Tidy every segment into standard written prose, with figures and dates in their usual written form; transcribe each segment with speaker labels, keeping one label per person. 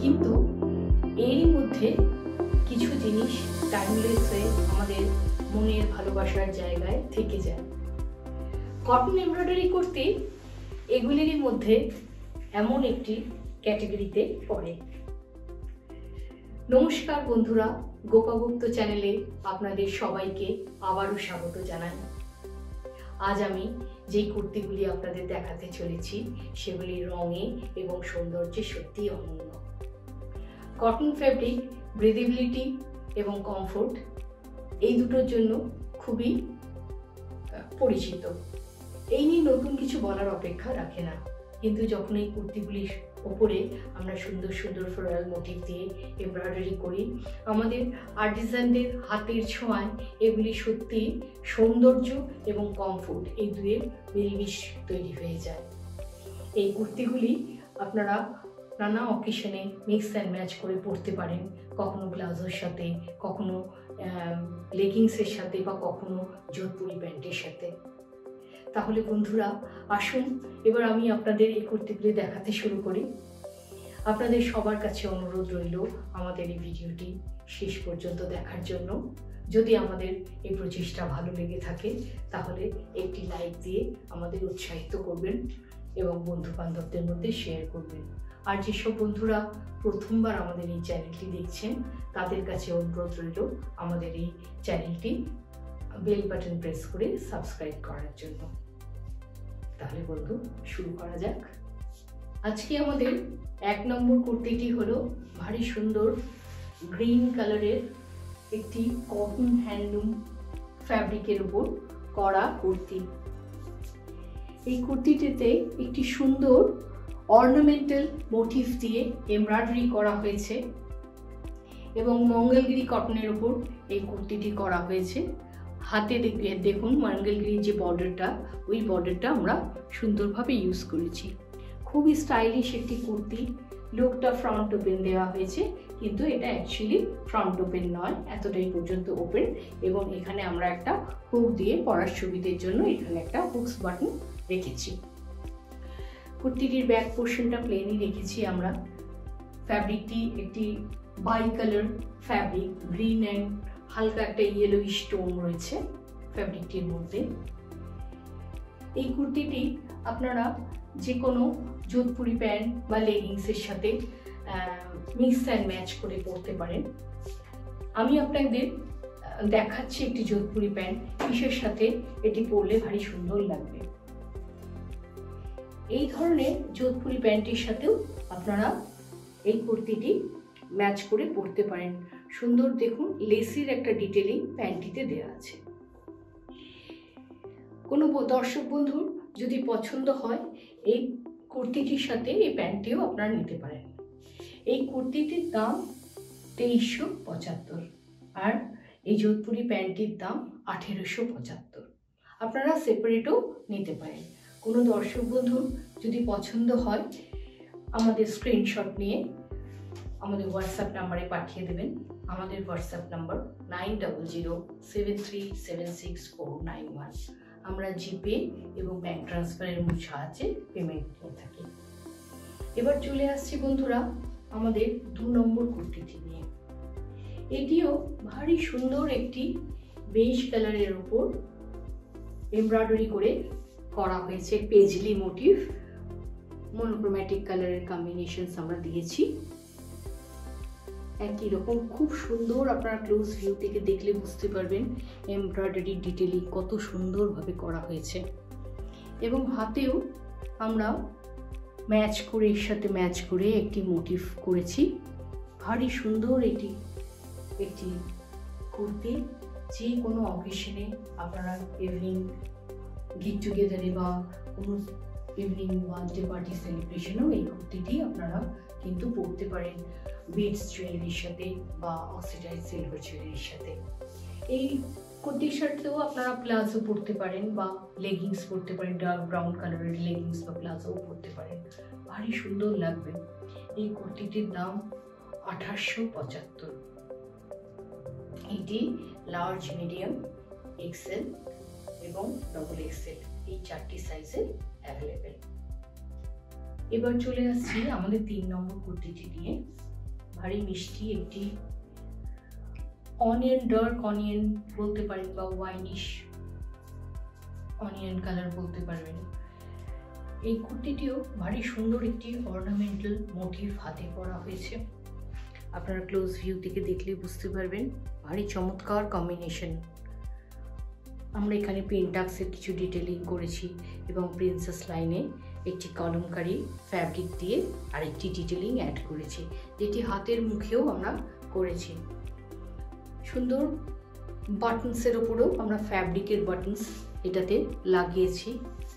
Speaker 1: কিন্তু এরই মধ্যে কিছু জিনিস টাইমলেস হয়ে আমাদের মনের ভালোবাসার জায়গায় থেকে যায়। কটন এমব্রয়ডারি করতে এগুলির মধ্যে এমন একটি ক্যাটাগরিতে পড়ে। নমস্কার বন্ধুরা, গোপাগুপ্ত চ্যানেলে আপনাদের সবাইকে আবারও স্বাগত জানাই। আজ আমি যেই কুর্তিগুলি আপনাদের দেখাতে চলেছি সেগুলির রঙে এবং সৌন্দর্যে সত্যিই অনন্য। কটন ফ্যাব্রিক ব্রিদেবিলিটি এবং কমফোর্ট এই দুটোর জন্য খুবই পরিচিত। এই নিয়ে নতুন কিছু বলার অপেক্ষা রাখে না, কিন্তু যখন এই কুর্তিগুলির ওপরে আমরা সুন্দর সুন্দর ফ্লোরাল মোটিভ দিয়ে এমব্রয়ডারি করি, আমাদের আর্টিসানদের হাতের ছোঁয়ায় এগুলি সত্যি সৌন্দর্য এবং কমফোর্ট এই দুয়ের মিলমিশ তৈরি হয়ে যায়। এই কুর্তিগুলি আপনারা নানা অকেশনে মিক্স অ্যান্ড ম্যাচ করে পরতে পারেন, কখনো ব্লাউজের সাথে, কখনো লেগিংসের সাথে, বা কখনো যোধপুরি প্যান্টের সাথে। তাহলে বন্ধুরা আসুন এবার আমি আপনাদের এই কুর্তিগুলি দেখাতে শুরু করি। আপনাদের সবার কাছে অনুরোধ রইল আমাদের এই ভিডিওটি শেষ পর্যন্ত দেখার জন্য। যদি আমাদের এই প্রচেষ্টা ভালো লেগে থাকে তাহলে একটি লাইক দিয়ে আমাদের উৎসাহিত করবেন এবং বন্ধু বান্ধবদের মধ্যে শেয়ার করবেন। আর যেসব বন্ধুরা প্রথমবার আমাদের এই চ্যানেলটি দেখছেন তাদের কাছে অনুরোধ রইল আমাদের এই চ্যানেলটি বেল বাটন প্রেস করে সাবস্ক্রাইব করার জন্য। তাহলে বন্ধু শুরু করা যাক। আজকে আমাদের 1 নম্বর কুর্তিটি হলো ভারী সুন্দর গ্রিন কালারের একটি কটন হ্যান্ডলুম ফ্যাব্রিকের উপর করা কুর্তি। এই কুর্তিটিতে একটি সুন্দর অর্নামেন্টাল মোটিভ দিয়ে এমব্রয়ডারি করা হয়েছে এবং মঙ্গলগিরি কটনের উপর এই কুর্তিটি করা হয়েছে। হাতে দেখুন মঙ্গলগিরির যে বর্ডারটা, ওই বর্ডারটা আমরা সুন্দরভাবে ইউজ করেছি। খুবই স্টাইলিশ একটি কুর্তি। লুকটা ফ্রন্ট ওপেন দেওয়া হয়েছে, কিন্তু এটা অ্যাকচুয়ালি ফ্রন্ট ওপেন নয়, এতটাই পর্যন্ত ওপেন। এবং এখানে আমরা একটা হুক দিয়ে পরার সুবিধের জন্য এখানে একটা হুকস বাটন রেখেছি। কুর্তিটির ব্যাক পোর্শনটা প্লেনই রেখেছি আমরা। ফ্যাব্রিকটি একটি bi colour fabric, green and হালকা একটা ইয়েলোইশ টোন রয়েছে ফ্যাব্রিকটির মধ্যে। এই কুর্তিটি আপনারা যে কোনো যোধপুরি প্যান্ট বা লেগিংসের সাথে মিক্স অ্যান্ড ম্যাচ করে পরতে পারেন। আমি আপনাদের দেখাচ্ছি একটি যোধপুরি প্যান্ট, কিসের সাথে এটি পরলে ভারী সুন্দর লাগবে। এই ধরনের যোধপুরি প্যান্টের সাথেও আপনারা এই কুর্তিটি ম্যাচ করে পরতে পারেন। সুন্দর দেখুন লেসের একটা ডিটেলিং প্যান্টটিতে দেওয়া আছে। কোনো দর্শক বন্ধুর যদি পছন্দ হয় এই কুর্তিটির সাথে এই প্যান্টটিও আপনারা নিতে পারেন। এই কুর্তিটির দাম 2375 আর এই যোধপুরি প্যান্টটির দাম 1875। আপনারা সেপারেটও নিতে পারেন। কোনো দর্শক বন্ধুর যদি পছন্দ হয় আমাদের স্ক্রিনশট নিয়ে আমাদের হোয়াটসঅ্যাপ নাম্বারে পাঠিয়ে দেবেন। আমাদের হোয়াটসঅ্যাপ নাম্বার 9007376491। আমরা জিপে এবং ব্যাংক ট্রান্সফারের সাহায্যে পেমেন্ট নিয়ে থাকি। এবার চলে আসছি বন্ধুরা আমাদের 2 নম্বর কুর্তিটি নিয়ে। এটিও ভারী সুন্দর একটি বেজ কালারের উপর এমব্রয়ডারি করে করা হয়েছে। পেজলি মোটিভ, মনোক্রোম্যাটিক কালারের কম্বিনেশনস আমরা দিয়েছি। একই রকম খুব সুন্দর, আপনারা ক্লোজ ভিউ থেকে দেখলে বুঝতে পারবেন এমব্রয়ডারি ডিটেইলিং কত সুন্দরভাবে করা হয়েছে। এবং হাতেও আমরা ম্যাচ করে, এর সাথে ম্যাচ করে একটি মোটিভ করেছি। ভারী সুন্দর এটি একটি কুর্তি। যে কোনো অকেশনে আপনারা ইভিনিং গেট টুগেদারে বা কোনো ইভিনিং বার্থডে পার্টি সেলিব্রেশনেও এই কুর্তিটি আপনারা কিন্তু পরতে পারেন বিডস জুয়েলারির সাথে বা অক্সিডাইজ সিলভার জুয়েলারির সাথে। এই কুর্তির সাথেও আপনারা প্লাজো পরতে পারেন বা লেগিংস পরতে পারেন, ডার্ক ব্রাউন কালারের লেগিংস বা প্লাজোও পরতে পারেন, ভারী সুন্দর লাগবে। এই কুর্তিটির দাম 1875। এটি লার্জ, মিডিয়াম, এক্সেল এবং ডবল এক্সেল এই 4টি সাইজে অ্যাভেলেবেল। এবার চলে আসছি আমাদের 3 নম্বর কুর্তিটি নিয়ে। ভারী মিষ্টি একটি অনিয়ন, ডার্ক অনিয়ন বলতে পারেন বা ওয়াইনিশ অনিয়ন কালার বলতে পারবেন। এই কুর্তিটিও ভারী সুন্দর একটি অর্নামেন্টাল মোটিভ হাতে করা হয়েছে। আপনারা ক্লোজ ভিউ থেকে দেখলে বুঝতে পারবেন ভারী চমৎকার কম্বিনেশন। আমরা এখানে পেন্টাক্সের কিছু ডিটেলিং করেছি এবং প্রিন্সেস লাইনে একটি কলমকারি ফ্যাব্রিক দিয়ে আরেকটি ডিটেলিং অ্যাড করেছি, যেটি হাতের মুখেও আমরা করেছি। সুন্দর বাটনসের ওপরেও আমরা ফ্যাব্রিকের বাটনস এটাতে লাগিয়েছি।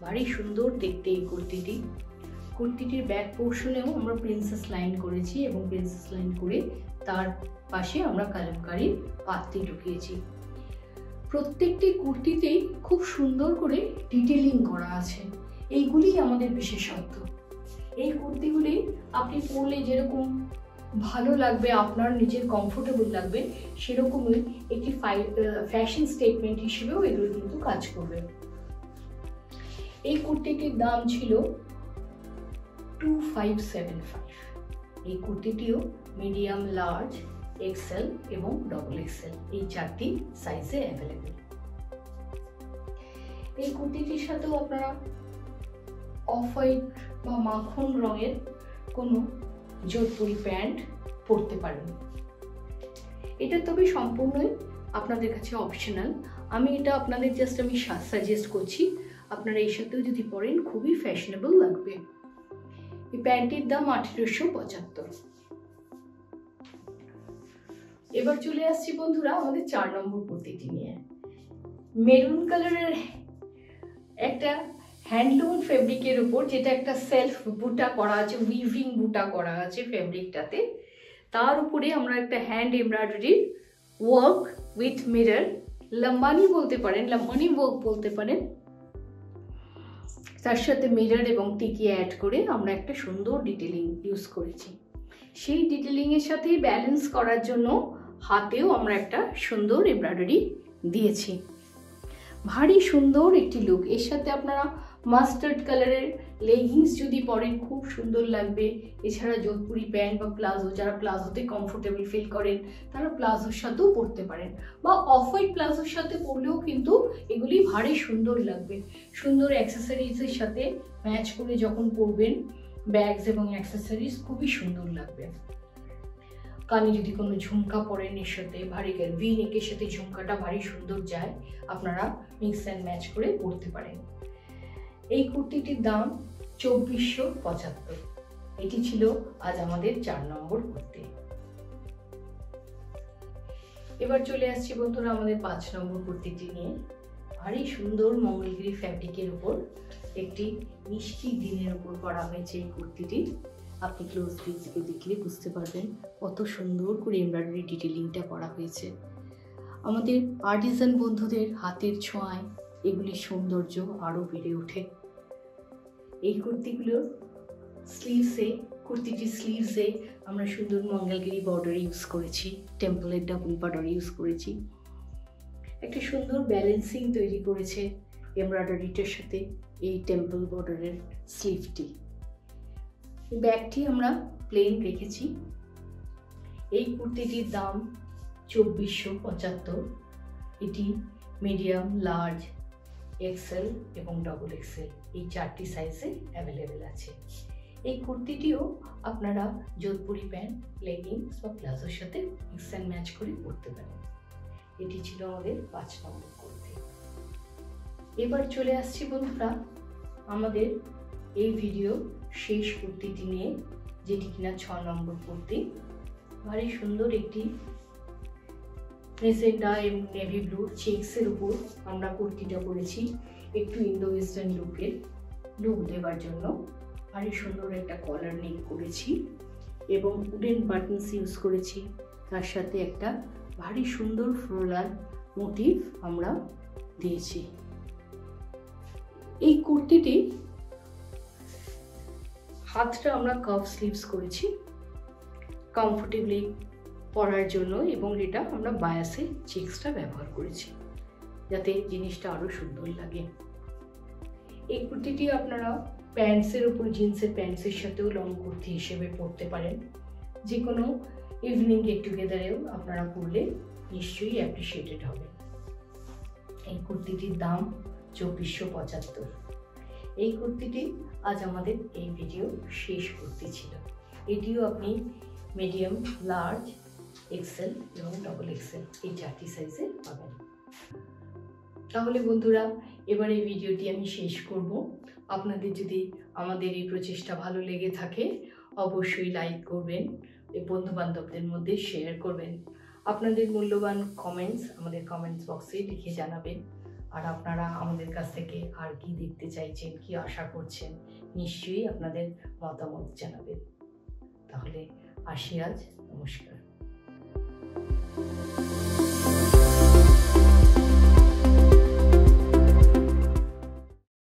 Speaker 1: ভারী সুন্দর দেখতে এই কুর্তিটির ব্যাক পোর্শনেও আমরা প্রিন্সেস লাইন করেছি এবং প্রিন্সেস লাইন করে তার পাশে আমরা কলমকারি পাত্তি ঢুকিয়েছি। প্রত্যেকটি কুর্তিতেই খুব সুন্দর করে ডিটেলিং করা আছে, এইগুলি আমাদের বিশেষত্ব। এই কুর্তিগুলি আপনি পরলে যেরকম ভালো লাগবে, আপনার নিজের কমফোর্টেবল লাগবে, সেরকমই একটি ফ্যাশন স্টেটমেন্ট হিসেবেও এগুলো কিন্তু কাজ করবে। এই কুর্তিটির দাম ছিল 2575। এই কুর্তিটিও মিডিয়াম, লার্জ, এক্সেল এবং ডবল এক্সেল এই 4টি সাইজে অ্যাভেলেবেল। এই কুর্তিটির সাথেও আপনারা অফ হোয়াইট বা মাখন রঙের কোনো যোধপুরি প্যান্ট পরতে পারেন। এটা তবে সম্পূর্ণই আপনাদের কাছে অপশনাল। আমি এটা আপনাদের জাস্ট সাজেস্ট করছি, আপনারা এই সাথেও যদি পরেন খুবই ফ্যাশনেবল লাগবে। এই প্যান্টটির দাম 1875। এবার চলে আসছি বন্ধুরা আমাদের 4 নম্বর কুর্তিটি নিয়ে। মেরুন কালারের একটা হ্যান্ডলুম ফেব্রিকের উপর, যেটা একটা সেলফ বুটা করা আছে, উইভিং বুটা করা আছে ফেব্রিকটাতে, তার উপরে আমরা একটা হ্যান্ড এমব্রয়ডারির ওয়ার্ক উইথ মিরর, লম্বানি বলতে পারেন, লম্বানি ওয়ার্ক বলতে পারেন, তার সাথে মিরর এবং টিকি অ্যাড করে আমরা একটা সুন্দর ডিটেলিং ইউজ করেছি। সেই ডিটেলিংয়ের সাথে ব্যালেন্স করার জন্য হাতেও আমরা একটা সুন্দর এমব্রয়ডারি দিয়েছি। ভারী সুন্দর একটি লুক। এর সাথে আপনারা মাস্টার্ড কালারের লেগিংস যদি পরেন খুব সুন্দর লাগবে। এছাড়া যোধপুরি প্যান্ট বা প্লাজো, যারা প্লাজোতে কমফোর্টেবল ফিল করেন তারা প্লাজোর সাথেও পরতে পারেন, বা অফ হোয়াইট প্লাজোর সাথে পরলেও কিন্তু এগুলি ভারী সুন্দর লাগবে। সুন্দর অ্যাক্সেসরিজের সাথে ম্যাচ করে যখন পরবেন, ব্যাগস এবং অ্যাক্সেসরিজ খুবই সুন্দর লাগবে। কানে যদি কোনো ঝুমকা পরেন এর সাথে, ভারী ভি নেকের সাথে ঝুমকাটা ভারী সুন্দর যায়, আপনারা মিক্স অ্যান্ড ম্যাচ করে পরতে পারেন। এই কুর্তিটির দাম 2475। এটি ছিল আজ আমাদের 4 নম্বর কুর্তি। এবার চলে আসছি বন্ধুরা আমাদের 5 নম্বর কুর্তিটি নিয়ে। ভারী সুন্দর মঙ্গলগিরি ফ্যাব্রিকের উপর একটি মিষ্টি দিনের উপর করা হয়েছে এই কুর্তিটি। আপনি ক্লোজ ভিউ থেকে দেখলে বুঝতে পারবেন কত সুন্দর করে এমব্রয়ডারি ডিটেলিংটা করা হয়েছে। আমাদের আর্টিজান বন্ধুদের হাতের ছোঁয়ায় এগুলির সৌন্দর্য আরও বেড়ে ওঠে। এই কুর্তিগুলোর কুর্তিটির স্লিভসে আমরা সুন্দর মঙ্গলগিরি বর্ডার ইউজ করেছি, টেম্পলের ডাবল বর্ডার ইউজ করেছি। একটা সুন্দর ব্যালেন্সিং তৈরি করেছে এমব্রয়ডারিটার সাথে এই টেম্পল বর্ডারের স্লিভটি। ব্যাগটি আমরা প্লেন রেখেছি। এই কুর্তিটির দাম 2475। এটি মিডিয়াম, লার্জ, এক্সেল এবং ডবল এক্সেল এই 4টি সাইজে অ্যাভেলেবেল আছে। এই কুর্তিটিও আপনারা যোধপুরি প্যান্ট, লেগিংস বা প্লাজোর সাথে মিক্স অ্যান্ড ম্যাচ করে পরতে পারেন। এটি ছিল আমাদের 5 নম্বর কুর্তি। এবার চলে আসছি বন্ধুরা আমাদের এই ভিডিও শেষ কুর্তিটি নিয়ে, যেটি কিনা 6 নম্বর কুর্তি। ভারী সুন্দর একটি মেজেন্টা এবং নেভি ব্লু চেক্সের উপর আমরা কুর্তিটা করেছি, একটু ইন্দো ওয়েস্টার্ন লুক দেওয়ার জন্য। ভারী সুন্দর একটা কলার নেক করেছি এবং উডেন বাটনস ইউজ করেছি। তার সাথে একটা ভারী সুন্দর ফ্লোরাল মোটিভ আমরা দিয়েছি। এই কুর্তিটি হাতটা আমরা কার্ভ স্লিভস করেছি কমফোর্টেবলি পরার জন্য, এবং এটা আমরা বায়াসে চেক্সটা ব্যবহার করেছি যাতে জিনিসটা আরো সুন্দর লাগে। এই কুর্তিটি আপনারা প্যান্টসের উপর, জিন্সের প্যান্টসের সাথেও লং কুর্তি হিসেবে পরতে পারেন। যে কোনো ইভিনিং গেট টুগেদারেও আপনারা পরলে নিশ্চয়ই অ্যাপ্রিসিয়েটেড হবে। এই কুর্তিটির দাম 2475। এই কুর্তিটি আজ আমাদের এই ভিডিও শেষ কুর্তি ছিল। এটিও আপনি মিডিয়াম, লার্জ, এক্সেল এবং ডবল এক্সেল এই 4টি সাইজে পাবেন। তাহলে বন্ধুরা, এবার এই ভিডিওটি আমি শেষ করব। আপনাদের যদি আমাদের এই প্রচেষ্টা ভালো লেগে থাকে অবশ্যই লাইক করবেন, বন্ধু বান্ধবদের মধ্যে শেয়ার করবেন। আপনাদের মূল্যবান কমেন্টস আমাদের কমেন্টস বক্সে লিখে জানাবেন। আর আপনারা আমাদের কাছ থেকে আর কি দেখতে চাইছেন, কি আশা করছেন, নিশ্চয়ই আপনাদের মতামত জানাবেন। তাহলে আসি আজ, নমস্কার।